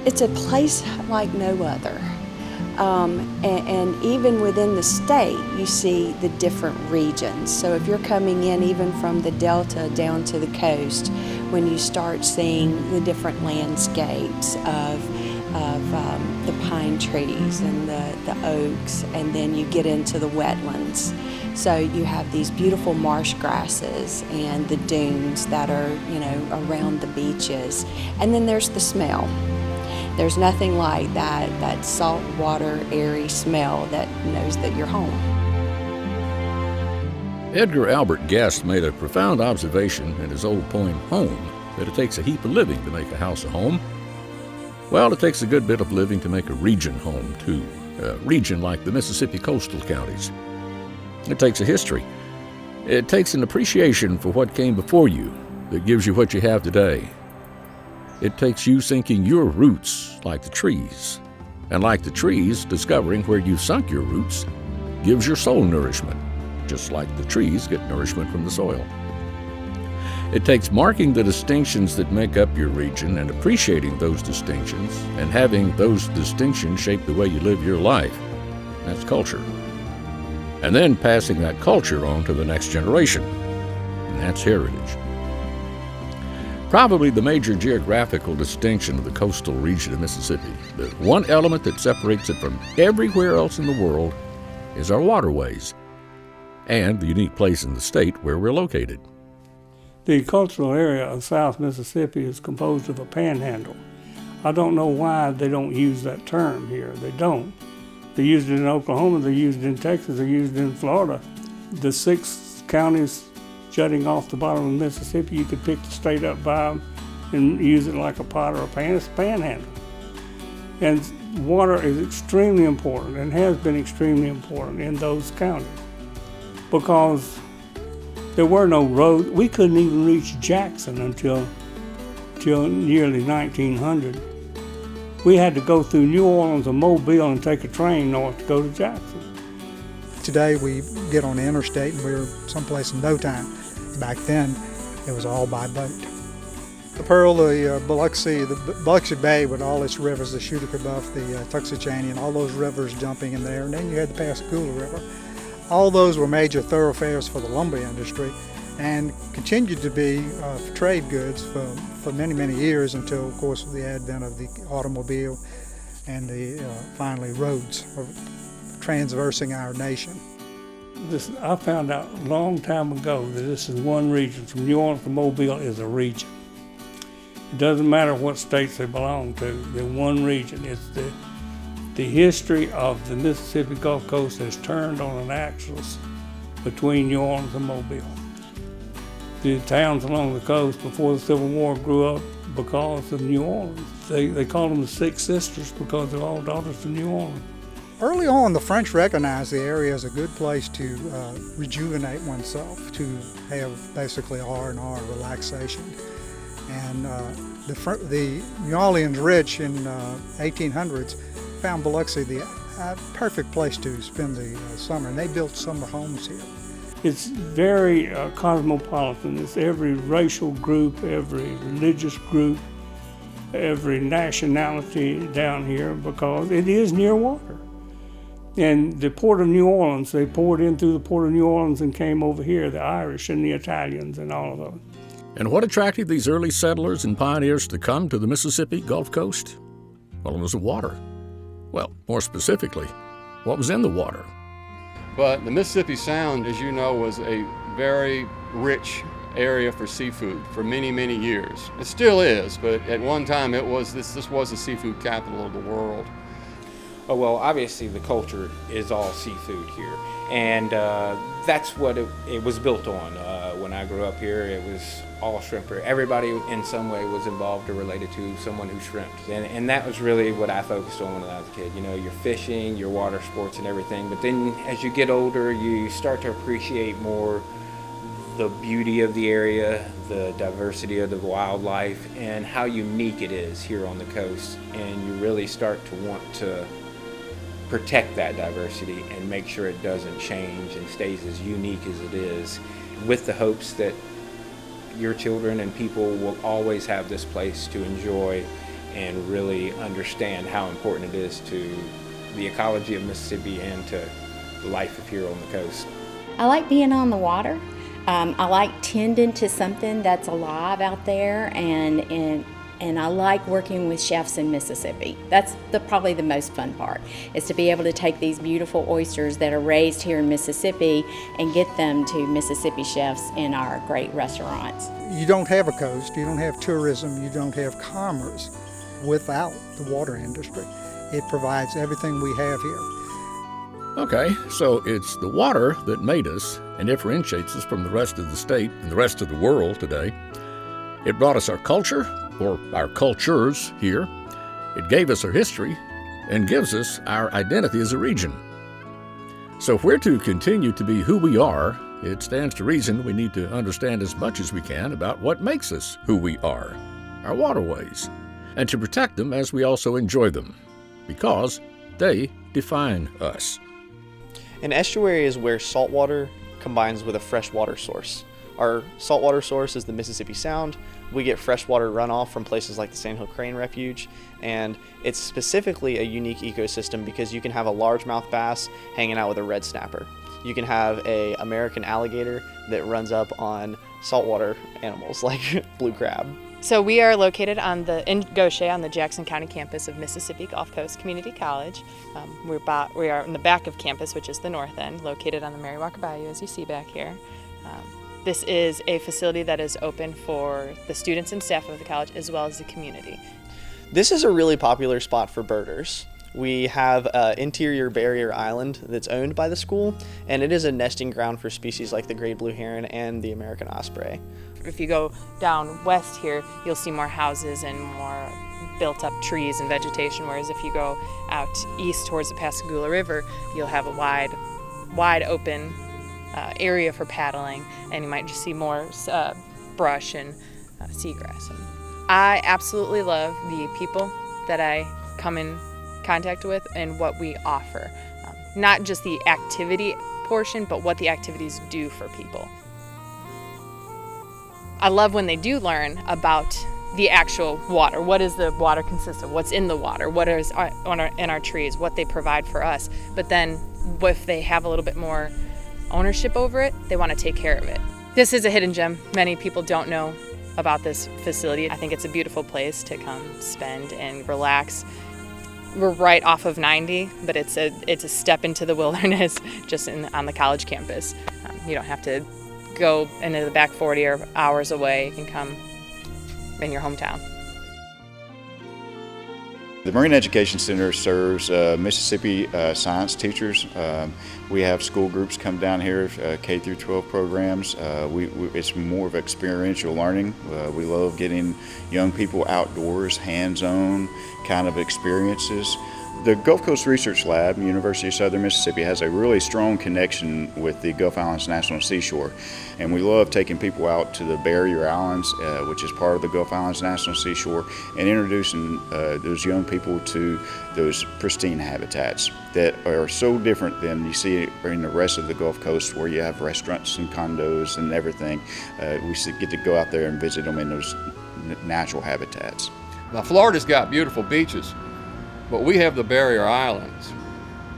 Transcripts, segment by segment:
It's a place like no other. And even within the state, you see the different regions. So if you're coming in even from the Delta down to the coast, when you start seeing the different landscapes of the pine trees and the oaks, and then you get into the wetlands. So you have these beautiful marsh grasses and the dunes that are, around the beaches. And then there's the smell. There's nothing like that salt water, airy smell that knows that you're home. Edgar Albert Guest made a profound observation in his old poem, Home, that it takes a heap of living to make a house a home. Well, it takes a good bit of living to make a region home, too. A region like the Mississippi coastal counties. It takes a history. It takes an appreciation for what came before you that gives you what you have today. It takes you sinking your roots like the trees. And like the trees, discovering where you've sunk your roots gives your soul nourishment, just like the trees get nourishment from the soil. It takes marking the distinctions that make up your region and appreciating those distinctions and having those distinctions shape the way you live your life. That's culture. And then passing that culture on to the next generation. And that's heritage. Probably the major geographical distinction of the coastal region of Mississippi, the one element that separates it from everywhere else in the world, is our waterways, and the unique place in the state where we're located. The cultural area of South Mississippi is composed of a panhandle. I don't know why they don't use that term here. They don't. They used it in Oklahoma, they used it in Texas, they used it in Florida. The 6 counties jutting off the bottom of Mississippi, you could pick the state up by them and use it like a pot or a pan. It's a panhandle. And water is extremely important and has been extremely important in those counties because there were no roads. We couldn't even reach Jackson until nearly 1900. We had to go through New Orleans or Mobile and take a train north to go to Jackson. Today we get on the interstate and we're someplace in no time. Back then, it was all by boat. The Pearl, the Biloxi Bay with all its rivers that shoot up above the Tuxachanie and all those rivers jumping in there, and then you had the Pascagoula River. All those were major thoroughfares for the lumber industry and continued to be for trade goods for many, many years until, of course, the advent of the automobile and finally roads transversing our nation. I found out a long time ago that this is one region. From New Orleans to Mobile is a region. It doesn't matter what states they belong to, they're one region. It's the history of the Mississippi Gulf Coast has turned on an axis between New Orleans and Mobile. The towns along the coast before the Civil War grew up because of New Orleans. They called them the Six Sisters because they're all daughters from New Orleans. Early on, the French recognized the area as a good place to rejuvenate oneself, to have basically R&R, relaxation. And the New Orleans rich in 1800s found Biloxi the perfect place to spend the summer, and they built summer homes here. It's very cosmopolitan. It's every racial group, every religious group, every nationality down here because it is near water. And the Port of New Orleans, they poured in through the Port of New Orleans and came over here, the Irish and the Italians and all of those. And what attracted these early settlers and pioneers to come to the Mississippi Gulf Coast? Well, it was the water. Well, more specifically, what was in the water? But the Mississippi Sound, as you know, was a very rich area for seafood for many, many years. It still is, but at one time this was the seafood capital of the world. Oh, well, obviously the culture is all seafood here, and that's what it was built on. When I grew up here, it was all shrimp. Everybody in some way was involved or related to someone who shrimped, and that was really what I focused on when I was a kid. You know, your fishing, your water sports and everything, but then as you get older, you start to appreciate more the beauty of the area, the diversity of the wildlife, and how unique it is here on the coast, and you really start to want to protect that diversity and make sure it doesn't change and stays as unique as it is, with the hopes that your children and people will always have this place to enjoy and really understand how important it is to the ecology of Mississippi and to life here on the coast. I like being on the water. I like tending to something that's alive out there, and I like working with chefs in Mississippi. That's probably the most fun part, is to be able to take these beautiful oysters that are raised here in Mississippi and get them to Mississippi chefs in our great restaurants. You don't have a coast, you don't have tourism, you don't have commerce without the water industry. It provides everything we have here. Okay, so it's the water that made us and differentiates us from the rest of the state and the rest of the world today. It brought us our culture, or our cultures here. It gave us our history and gives us our identity as a region. So if we're to continue to be who we are, it stands to reason we need to understand as much as we can about what makes us who we are, our waterways, and to protect them as we also enjoy them, because they define us. An estuary is where saltwater combines with a freshwater source. Our saltwater source is the Mississippi Sound. We get freshwater runoff from places like the Sandhill Crane Refuge, and it's specifically a unique ecosystem because you can have a largemouth bass hanging out with a red snapper. You can have an American alligator that runs up on saltwater animals like blue crab. So we are located in Goshen on the Jackson County campus of Mississippi Gulf Coast Community College. We are in the back of campus, which is the north end, located on the Mary Walker Bayou, as you see back here. This is a facility that is open for the students and staff of the college as well as the community. This is a really popular spot for birders. We have an interior barrier island that's owned by the school, and it is a nesting ground for species like the gray blue heron and the American osprey. If you go down west here, you'll see more houses and more built-up trees and vegetation, whereas if you go out east towards the Pascagoula River, you'll have a wide open area for paddling, and you might just see more brush and seagrass. I absolutely love the people that I come in contact with and what we offer. Not just the activity portion, but what the activities do for people. I love when they do learn about the actual water. What does the water consist of? What's in the water? What is in our trees? What they provide for us? But then if they have a little bit more ownership over it, they want to take care of it. This is a hidden gem. Many people don't know about this facility. I think it's a beautiful place to come spend and relax. We're right off of 90, but it's a step into the wilderness just on the college campus. You don't have to go into the back 40 or hours away. You can come in your hometown. The Marine Education Center serves Mississippi science teachers. We have school groups come down here, K through 12 programs. It's more of experiential learning. We love getting young people outdoors, hands-on kind of experiences. The Gulf Coast Research Lab, University of Southern Mississippi, has a really strong connection with the Gulf Islands National Seashore. And we love taking people out to the Barrier Islands, which is part of the Gulf Islands National Seashore, and introducing those young people to those pristine habitats that are so different than you see in the rest of the Gulf Coast, where you have restaurants and condos and everything. We get to go out there and visit them in those natural habitats. Now, Florida's got beautiful beaches, but we have the Barrier Islands.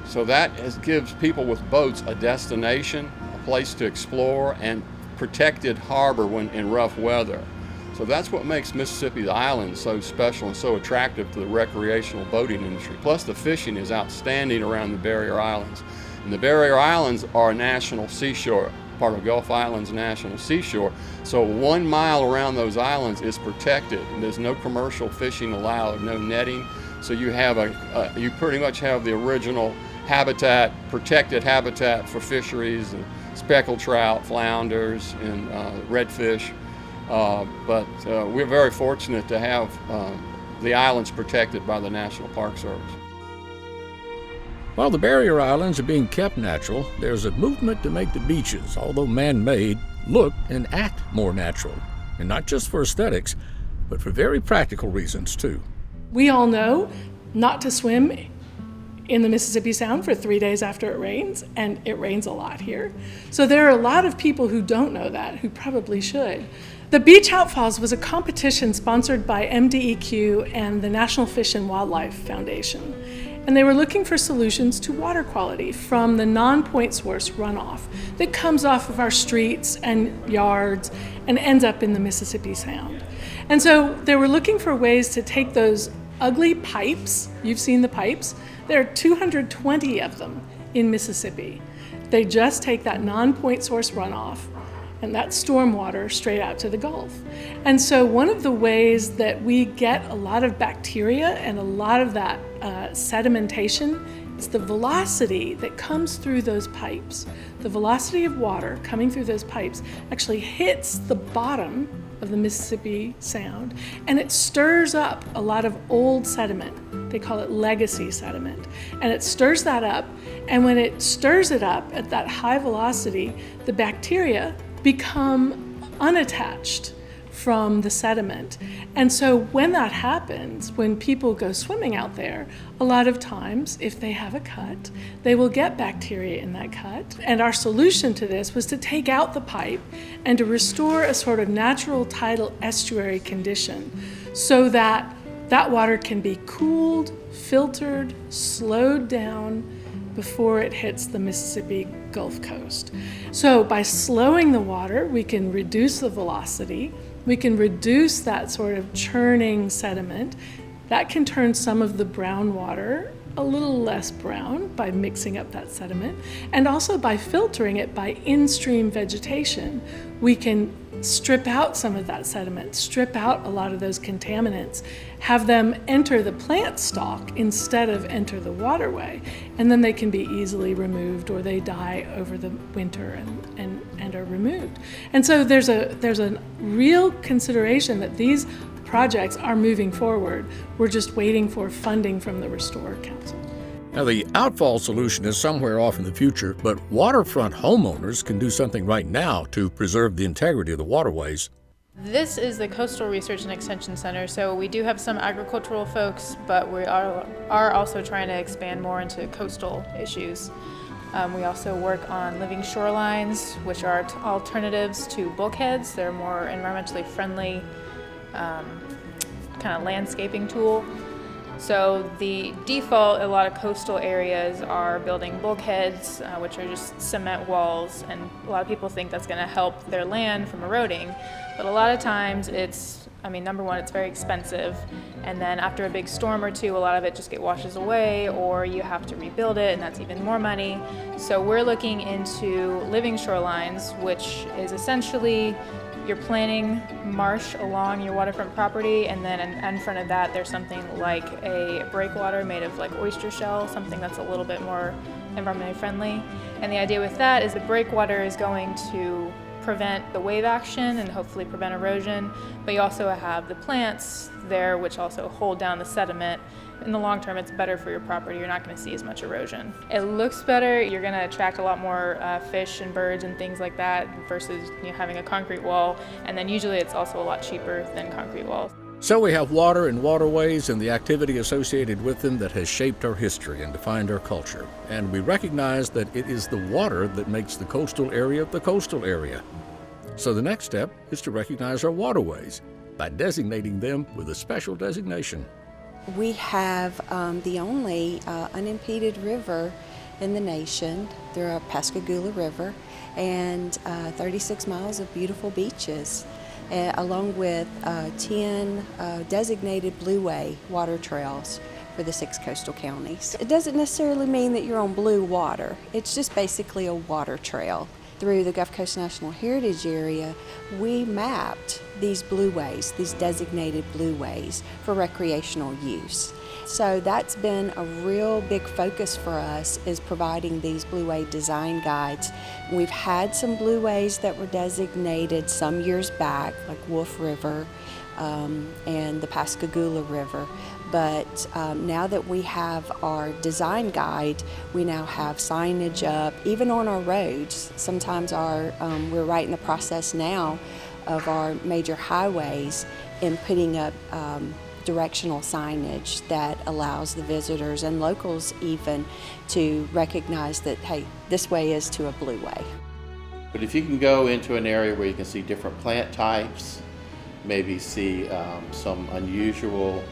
So that gives people with boats a destination, a place to explore, and protected harbor when in rough weather. So that's what makes Mississippi Island so special and so attractive to the recreational boating industry. Plus the fishing is outstanding around the Barrier Islands. And the Barrier Islands are a national seashore, part of Gulf Islands National Seashore. So 1 mile around those islands is protected. And there's no commercial fishing allowed, no netting. So you have you pretty much have the original habitat, protected habitat for fisheries and speckled trout, flounders, and redfish. But we're very fortunate to have the islands protected by the National Park Service. While the Barrier Islands are being kept natural, there's a movement to make the beaches, although man-made, look and act more natural. And not just for aesthetics, but for very practical reasons too. We all know not to swim in the Mississippi Sound for 3 days after it rains, and it rains a lot here. So there are a lot of people who don't know that, who probably should. The Beach Outfalls was a competition sponsored by MDEQ and the National Fish and Wildlife Foundation. And they were looking for solutions to water quality from the non-point source runoff that comes off of our streets and yards and ends up in the Mississippi Sound. And so they were looking for ways to take those ugly pipes, you've seen the pipes, there are 220 of them in Mississippi. They just take that non-point source runoff and that stormwater straight out to the Gulf. And so one of the ways that we get a lot of bacteria and a lot of that sedimentation is the velocity that comes through those pipes. The velocity of water coming through those pipes actually hits the bottom of the Mississippi Sound, and it stirs up a lot of old sediment. They call it legacy sediment. And it stirs that up, and when it stirs it up at that high velocity, the bacteria become unattached from the sediment. And so when that happens, when people go swimming out there, a lot of times, if they have a cut, they will get bacteria in that cut. And our solution to this was to take out the pipe and to restore a sort of natural tidal estuary condition so that that water can be cooled, filtered, slowed down before it hits the Mississippi Gulf Coast. So by slowing the water, we can reduce the velocity, we can reduce that sort of churning sediment. That can turn some of the brown water a little less brown by mixing up that sediment, and also by filtering it by in-stream vegetation. We can strip out some of that sediment, strip out a lot of those contaminants, have them enter the plant stalk instead of enter the waterway, and then they can be easily removed or they die over the winter and are removed. And so there's a real consideration that these projects are moving forward. We're just waiting for funding from the Restore Council. Now, the outfall solution is somewhere off in the future, but waterfront homeowners can do something right now to preserve the integrity of the waterways. This is the Coastal Research and Extension Center, so we do have some agricultural folks, but we are also trying to expand more into coastal issues. We also work on living shorelines, which are alternatives to bulkheads. They're more environmentally friendly kind of landscaping tool. So the default, a lot of coastal areas are building bulkheads, which are just cement walls, and a lot of people think that's going to help their land from eroding. But a lot of times number one, it's very expensive, and then after a big storm or two, a lot of it just washes away, or you have to rebuild it, and that's even more money. So we're looking into living shorelines, which is essentially you're planting marsh along your waterfront property, and then in front of that there's something like a breakwater made of like oyster shell, something that's a little bit more environmentally friendly. And the idea with that is the breakwater is going to prevent the wave action and hopefully prevent erosion, but you also have the plants there which also hold down the sediment. In the long term, it's better for your property. You're not going to see as much erosion. It looks better. You're going to attract a lot more fish and birds and things like that versus having a concrete wall. And then usually it's also a lot cheaper than concrete walls. So we have water and waterways and the activity associated with them that has shaped our history and defined our culture. And we recognize that it is the water that makes the coastal area the coastal area. So the next step is to recognize our waterways by designating them with a special designation. We have the only unimpeded river in the nation, the Pascagoula River, and 36 miles of beautiful beaches, along with 10 designated blueway water trails for the 6 coastal counties. It doesn't necessarily mean that you're on blue water. It's just basically a water trail. Through the Gulf Coast National Heritage Area, we mapped these blueways, these designated blueways for recreational use. So that's been a real big focus for us, is providing these blueway design guides. We've had some blueways that were designated some years back, like Wolf River and the Pascagoula River. But now that we have our design guide, we now have signage up, even on our roads. Sometimes we're right in the process now of our major highways in putting up directional signage that allows the visitors and locals even to recognize that, hey, this way is to a blue way. But if you can go into an area where you can see different plant types, maybe see some unusual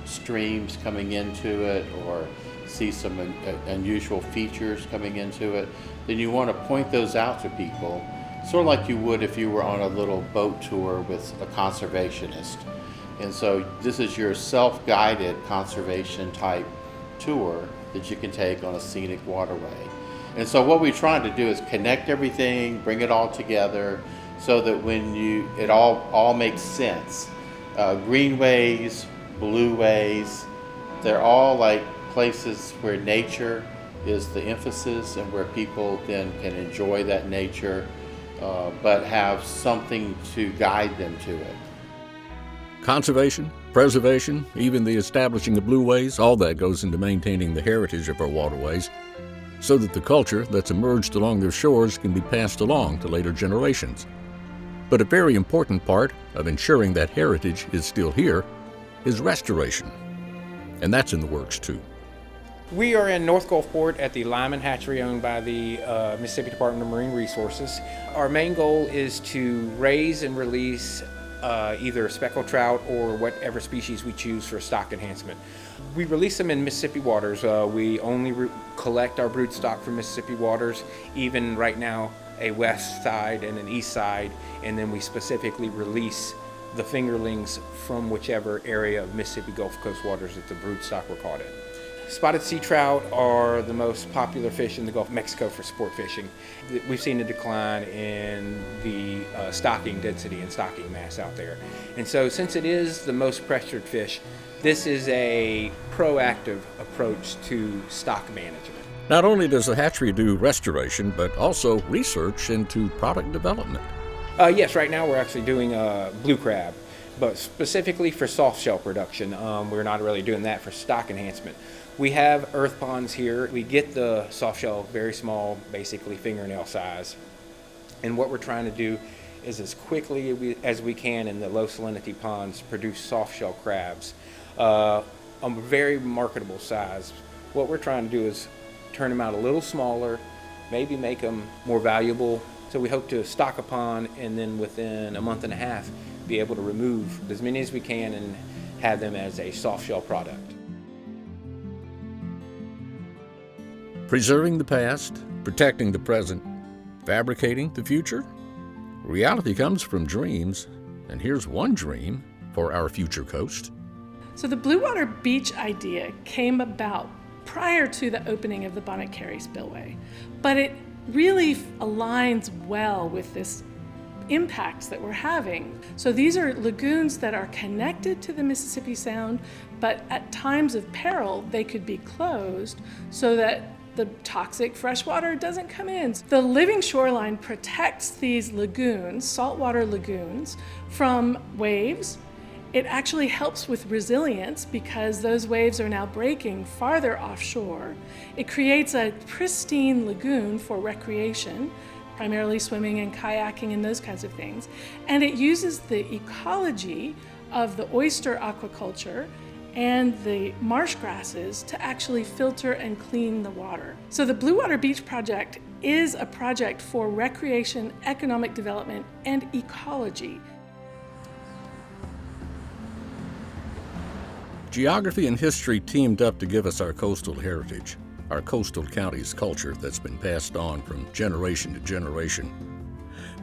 streams coming into it, or see some unusual features coming into it, then you want to point those out to people, sort of like you would if you were on a little boat tour with a conservationist. And so this is your self-guided conservation type tour that you can take on a scenic waterway. And so what we're trying to do is connect everything, bring it all together, so that when it all makes sense. Greenways, blueways, they're all like places where nature is the emphasis and where people then can enjoy that nature, but have something to guide them to it. Conservation, preservation, even the establishing of blueways, all that goes into maintaining the heritage of our waterways so that the culture that's emerged along their shores can be passed along to later generations. But a very important part of ensuring that heritage is still here is restoration. And that's in the works too. We are in North Gulfport at the Lyman Hatchery owned by the Mississippi Department of Marine Resources. Our main goal is to raise and release either speckled trout or whatever species we choose for stock enhancement. We release them in Mississippi waters. We only collect our brood stock from Mississippi waters, even right now a west side and an east side, and then we specifically release the fingerlings from whichever area of Mississippi Gulf Coast waters that the brood stock were caught in. Spotted sea trout are the most popular fish in the Gulf of Mexico for sport fishing. We've seen a decline in the stocking density and stocking mass out there. And so since it is the most pressured fish, this is a proactive approach to stock management. Not only does the hatchery do restoration, but also research into product development. Yes, right now we're actually doing blue crab, but specifically for soft shell production. We're not really doing that for stock enhancement. We have earth ponds here. We get the soft shell very small, basically fingernail size. And what we're trying to do is as quickly as we can in the low salinity ponds produce soft shell crabs, a very marketable size. What we're trying to do is turn them out a little smaller, maybe make them more valuable. So we hope to stock a pond and then within a month and a half be able to remove as many as we can and have them as a soft shell product. Preserving the past, protecting the present, fabricating the future. Reality comes from dreams, and here's one dream for our future coast. So the Blue Water Beach idea came about prior to the opening of the Bonnet Carré Spillway, but it really aligns well with this impacts that we're having. So these are lagoons that are connected to the Mississippi Sound, but at times of peril, they could be closed so that the toxic fresh water doesn't come in. The living shoreline protects these lagoons, saltwater lagoons, from waves. It actually helps with resilience because those waves are now breaking farther offshore. It creates a pristine lagoon for recreation, primarily swimming and kayaking and those kinds of things. And it uses the ecology of the oyster aquaculture and the marsh grasses to actually filter and clean the water. So the Blue Water Beach project is a project for recreation, economic development, and ecology. Geography and history teamed up to give us our coastal heritage, our coastal counties culture that's been passed on from generation to generation.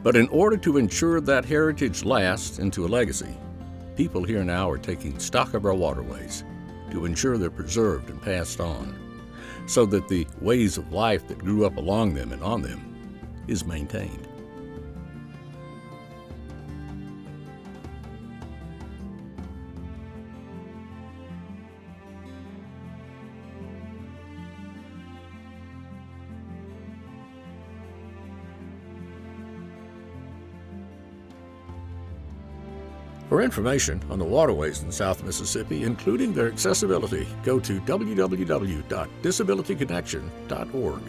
But in order to ensure that heritage lasts into a legacy, people here now are taking stock of our waterways to ensure they're preserved and passed on, so that the ways of life that grew up along them and on them is maintained. For information on the waterways in South Mississippi, including their accessibility, go to www.disabilityconnection.org.